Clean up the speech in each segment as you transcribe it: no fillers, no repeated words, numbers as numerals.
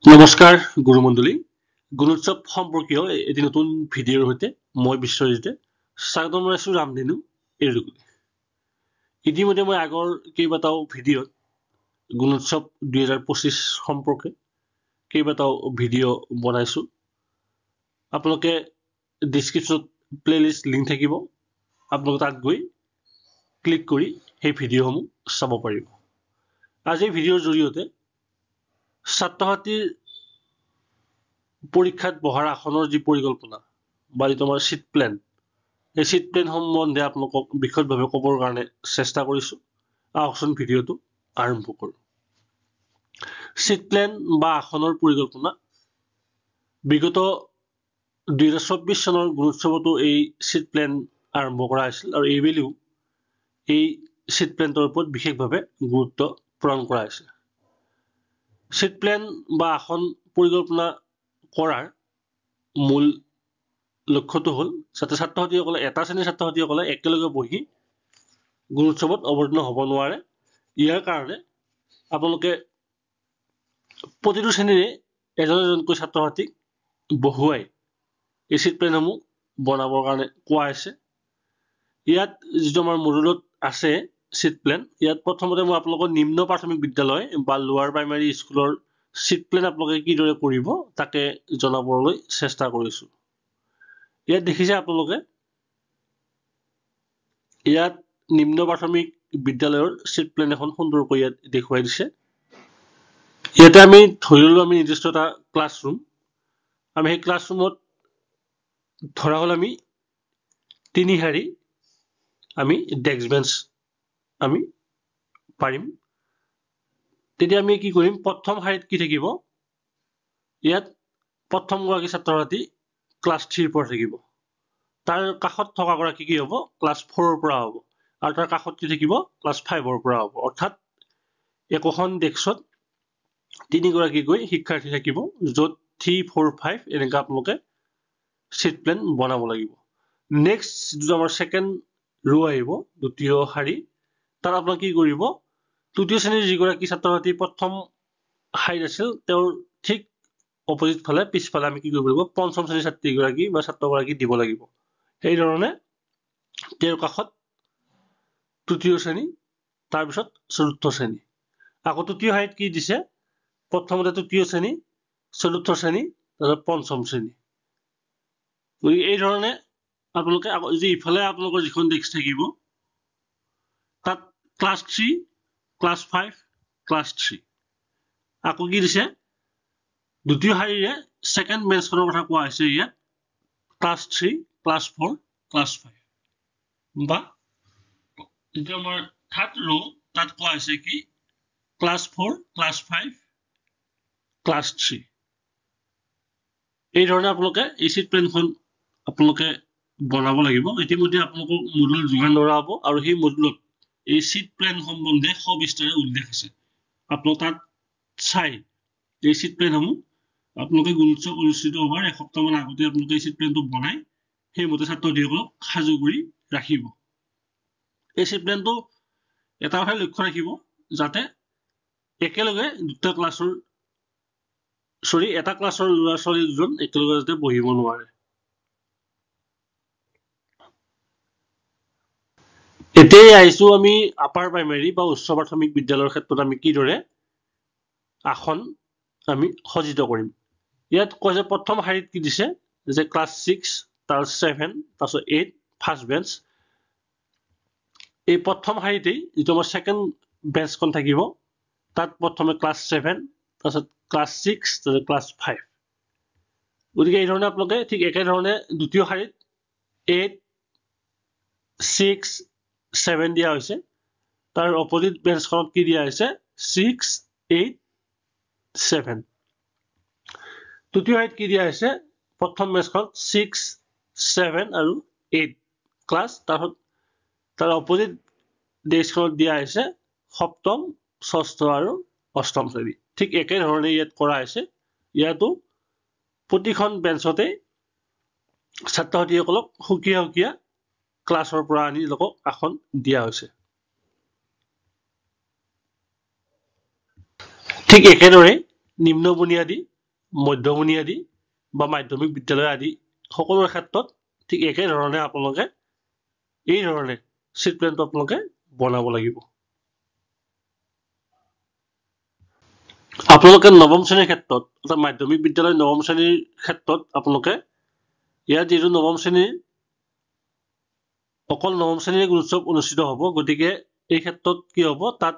নমস্কাৰ গুৰুমণ্ডলী গুণোৎসৱ সম্পৰ্কীয় এটি নতুন ভিডিঅ'ৰ সৈতে মই বিশ্বজিতে স্বাগতম জনাইছো ৰামধেনু এৰুগুলি ইতিমধ্যে মই আগৰ কেইবাটাও ভিডিঅ'ত গুণোৎসৱ 2025 সম্পৰ্কে কেইবাটাও ভিডিঅ' বনাইছো আপোনালোকে ডেসক্ৰিপচনত প্লেলিষ্ট লিংক থাকিব আপোনালোকে তাত গৈ ক্লিক কৰি সেই ভিডিঅ'সমূহ চাব পাৰিব আজি ভিডিঅ'ৰ জৰিয়তে ছাত্ৰ-ছাত্ৰীৰ পৰীক্ষাত বহাৰ আসনৰ যি পৰিকল্পনা বা তোমাৰ শীট প্ল্যান এই শীট প্ল্যান সম্বন্ধে আপোনালোকক বিশদভাৱে ক'বৰ কাৰণে চেষ্টা কৰিছো আহকচোন ভিডিঅ'টো আৰম্ভ কৰো শীট প্ল্যান বা আসনৰ পৰিকল্পনা বিগত 2024 চনৰ গুণোৎসৱতো এই শীট প্ল্যান আৰম্ভ কৰা হৈছিল আৰু এইবেলিও এই শীট প্ল্যানটোৰ ওপৰত বিশেষভাৱে গুৰুত্ব প্ৰদান কৰা হৈছে শীট প্ল্যান বা আসন পৰিকল্পনা কৰাৰ মূল লক্ষ্যটো হ'ল ছাত্ৰ-ছাত্ৰীসকলে এটা শ্ৰেণীৰ ছাত্ৰ-ছাত্ৰীসকলে একেলগে বহি গুণোৎসৱত অৱতীৰ্ণ হ'ব নোৱাৰে ইয়াৰ কাৰণে আপোনালোকে প্ৰতিটো শ্ৰেণীৰে এজনকৈ ছাত্ৰ-ছাত্ৰীক বহুৱাই এই শীট প্ল্যানসমূহ বনাবৰ কাৰণে কোৱা হৈছে ইয়াত যিটো আমাৰ মডুলত আছে শীট প্ল্যান ইয়াত প্ৰথমতে মই আপোনালোকৰ নিম্ন প্ৰাথমিক বিদ্যালয় বা লোৱাৰ প্ৰাইমাৰী স্কুলৰ শীট প্ল্যান আপোনালোকে কিদৰে কৰিব তাকে জনাবলৈ চেষ্টা কৰিছো ইয়াত দেখিছে আপোনালোকে ইয়াত নিম্ন প্ৰাথমিক বিদ্যালয়ৰ শীট প্ল্যান এখন সুন্দৰকৈ ইয়াত দেখুৱাই দিছে ইয়াতে আমি ধৰি ললো আমি নিৰ্দিষ্ট এটা ক্লাছৰুম আমি এই ক্লাছৰুমত ধৰা হল আমি তিনি শাৰী আমি ডেস্ক বেঞ্চ আমি পাৰিম তেতিয়া আমি কি কৰিম প্ৰথম শাৰীত কি থাকিব ইয়াত প্ৰথম গৰাকী ছাত্ৰ-ছাত্ৰী ক্লাছ 3 ৰ পৰা থাকিব তাৰ কাষত থকা গৰাকী কি হ'ব ক্লাছ 4 ৰ পৰা হ'ব আৰু তাৰ কাষত কি থাকিব ক্লাছ 5 ৰ পৰা হ'ব অৰ্থাৎ একোখন ডেস্কত তিনি গৰাকী গৈ শিক্ষাৰ্থী থাকিব য'ত 3 4 5 এনেকা আপোনালোকে শীট প্ল্যান বনাব লাগিব নেক্সট যেটো আমাৰ সেকেন্ড ৰো আহিব দ্বিতীয় শাৰী তাৰ আপোনালোকে কি কৰিব তৃতীয় শ্ৰেণীৰ যিগৰাকী ছাত্ৰ-ছাত্ৰী প্ৰথম শাৰীত আছিল তেওঁৰ ঠিক অপোজিট ফালে পিছফালে আমি কি কৰিব লাগিব পঞ্চম শ্ৰেণীৰ ছাত্ৰীগৰাকী বা ছাত্ৰগৰাকী দিব লাগিব এই ধৰণে তেওঁৰ কাষত তৃতীয় শ্ৰেণী তাৰ পিছত চতুৰ্থ শ্ৰেণী আকৌ তৃতীয় শাৰীত কি দিছে প্ৰথমতে তৃতীয় শ্ৰেণী চতুৰ্থ শ্ৰেণী তাৰপিছত পঞ্চম শ্ৰেণী এই ধৰণে আপোনালোকে যদি ইফালে আপোনালোকৰ যিখন ডেস্ক থাকিব তাত ক্লাছ 3 ক্লাছ 5 ক্লাছ 3 আকৌ কি দিছে দ্বিতীয় শাৰীৰে সেকেন্ড বেঞ্চখনৰ কথা কোৱা হৈছে ইয়াত ক্লাছ 3 ক্লাছ 4 ক্লাছ 5 বা যেটো আমাৰ থাৰ্ড ৰো তাত কোৱা হৈছে কি ক্লাছ 4 ক্লাছ 5 ক্লাছ 3 এই ধৰণে আপোনালোকে এই শীট প্ল্যানখন আপোনালোকে বনাব লাগিব ইতিমধ্যে আপোনালোকক মডুল যোগান ধৰা হ'ব আৰু সেই মডুলত এই শীট প্ল্যান সম্বন্ধে সবিস্তাৰে উল্লেখ আছে আপোনালোক তাত চাই এই শীট প্ল্যানসমূহ আপোনালোকে গুণোৎসৱ অনুষ্ঠিত হোৱাৰ এসপ্তাহ মান আগতে আপোনালোকে এই শীট প্ল্যানটো বনাই সেই মতে ছাত্ৰ-ছাত্ৰীসকলক সাজু কৰি ৰাখিব এই শীট প্ল্যানটো এটা কথা লক্ষ্য ৰাখিব যাতে একেলগে দুটা ক্লাছৰ এটা ক্লাছৰ ল'ৰা-ছোৱালী দুজন একেলগে যাতে বহিব নোৱাৰে এতিয়াই আহিছো আমি আপাৰ প্ৰাইমাৰী বা উচ্চ প্ৰাথমিক বিদ্যালয়ৰ ক্ষেত্ৰত আমি কিদৰে আসন আমি সজ্জিত কৰিম ইয়াত কয় যে প্ৰথম শাৰীত কি দিছে যে ক্লাছ 6 তাৰ 7 তাৰপিছত 8 ফাৰ্ষ্ট বেঞ্চ এই প্ৰথম শাৰীতেই যেটো আমাৰ সেকেন্ড বেঞ্চখন থাকিব তাত প্ৰথমে ক্লাছ 7 তাৰপিছত ক্লাছ 6 তাৰপিছত ক্লাছ 5 গতিকে এই ধৰণে আপোনালোকে ঠিক একে ধৰণে দ্বিতীয় শাৰীত 8 6 7 দিয়া হৈছে তাৰ অপোজিট বেঞ্চখনত কি দিয়া হৈছে 6 8 7 তৃতীয় শাৰীত কি দিয়া হৈছে প্ৰথম বেঞ্চখনত 6 7 আৰু 8 ক্লাছ তাৰ অপোজিট ডেস্কখনত দিয়া হৈছে সপ্তম ষষ্ঠ আৰু অষ্টম শ্ৰেণী ঠিক একে ধৰণে ইয়াত কৰা হৈছে ইয়াতো প্ৰতিখন বেঞ্চতে ছাত্ৰ-ছাত্ৰীসকলক সুকীয়া সুকীয়া ক্লাছৰ পৰা আনি লোকক আসন দিয়া হৈছে ঠিক একেদৰে নিম্ন বুনিয়াদী মধ্য বুনিয়াদী বা মাধ্যমিক বিদ্যালয় আদি সকলোৰে ক্ষেত্ৰত ঠিক একেধৰণে আপোনালোকে এই ধৰণে চিট প্লেনটো আপোনালোকে বনাব লাগিব আপোনালোকে নৱম শ্ৰেণীৰ ক্ষেত্ৰত অৰ্থাৎ মাধ্যমিক বিদ্যালয় নৱম শ্ৰেণীৰ ক্ষেত্ৰত আপোনালোকে ইয়াত যিটো নৱম শ্ৰেণীৰ অকল নৱম শ্ৰেণীৰ গুণোৎসৱ অনুষ্ঠিত হ'ব গতিকে এই ক্ষেত্ৰত কি হ'ব তাত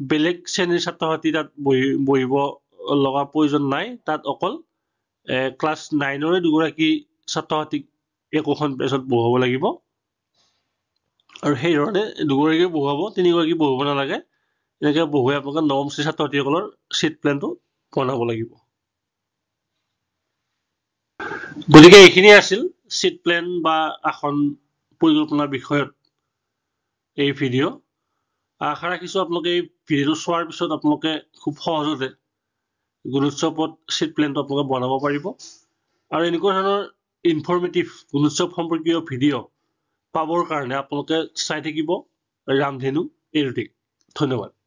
বেলেগ শ্ৰেণীৰ ছাত্ৰ ছাত্ৰী তাত বহিব লগা প্ৰয়োজন নাই তাত অকল ক্লাছ 9ৰে দুগৰাকী ছাত্ৰ ছাত্ৰীক একোখন বেঞ্চত বহাব লাগিব আৰু সেই ধৰণে দুগৰাকী বহুৱাব তিনিগৰাকী বহুৱাব নালাগে এনেকৈ বহুৱাই আপোনালোকে নৱম শ্ৰেণীৰ ছাত্ৰ ছাত্ৰীসকলৰ চিট প্লেনটো বনাব লাগিব গতিকে এইখিনি আছিল চিট প্লেন বা আসন পৰিকল্পনাৰ বিষয়ত এই ভিডিঅ' আশা ৰাখিছোঁ আপোনালোকে এই ভিডিঅ'টো চোৱাৰ পিছত আপোনালোকে খুব সহজতে গুণোৎসৱত চিট প্লেনটো আপোনালোকে বনাব পাৰিব আৰু এনেকুৱা ধৰণৰ ইনফৰ্মেটিভ গুণোৎসৱ সম্পৰ্কীয় ভিডিঅ' পাবৰ কাৰণে আপোনালোকে চাই থাকিব ৰামধেনু এডুটেক ধন্যবাদ